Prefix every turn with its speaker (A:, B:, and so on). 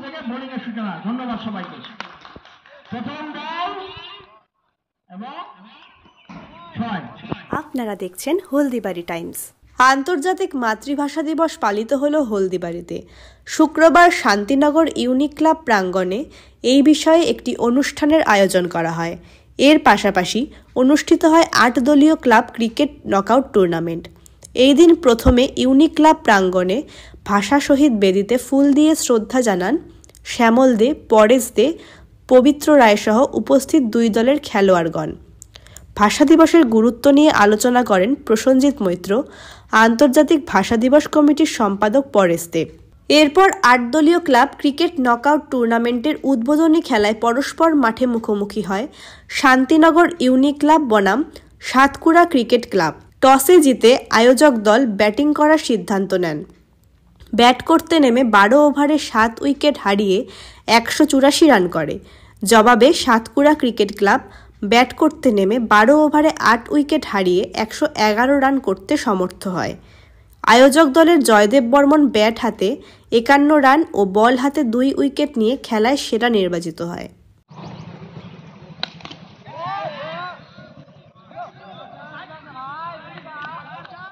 A: থেকে বোলিং এর সূচনা। ধন্যবাদ সবাইকে। প্রথম বল এবং 6।
B: আপনারা দেখছেন হলদিবাড়ি টাইমস। আন্তর্জাতিক মাতৃভাষা দিবস পালিত হলো হলদিবাড়িতে। শুক্রবার শান্তিনগর ইউনিক ক্লাব প্রাঙ্গণে এই বিষয়ে একটি অনুষ্ঠানের আয়োজন করা হয়। এর পাশাপাশি অনুষ্ঠিত হয় 8 দলীয় ক্লাব ক্রিকেট নকআউট টুর্নামেন্ট। এই দিন প্রথমে ইউনিক ক্লাব প্রাঙ্গণে ভাষা শহীদ বেদিতে ফুল দিয়ে শ্রদ্ধা জানান শ্যামল দে, পরেশ দে, পবিত্র রায় সহ উপস্থিত 2 দলের খেলোয়াড়গণ। ভাষা দিবসের গুরুত্ব নিয়ে আলোচনা করেন প্রসেনজিৎ মৈত্র, আন্তর্জাতিক ভাষা দিবস কমিটির সম্পাদক পরেশ দে। এরপর 8 দলীয় ক্লাব ক্রিকেট নকআউট টুর্নামেন্টের উদ্বোধনী খেলায় পরস্পর মাঠে মুখোমুখি হয় শান্তিনগর ইউনিক ক্লাব বনাম সাতকুড়া ক্রিকেট ক্লাব। টসে জিতে আয়োজক দল ব্যাটিং করার সিদ্ধান্ত নেন। ব্যাট করতে নেমে 12 ওভারে 7 উইকেট হারিয়ে 184 রান করে। জবাবে সাতকুড়া ক্রিকেট ক্লাব ব্যাট করতে নেমে 12 ওভারে 8 উইকেট হারিয়ে 111 রান করতে সমর্থ হয়। আয়োজক দলের জয়দেব বর্মন ব্যাট হাতে 51 রান ও বল হাতে 2 উইকেট নিয়ে খেলায় সেরা নির্বাচিত হয়।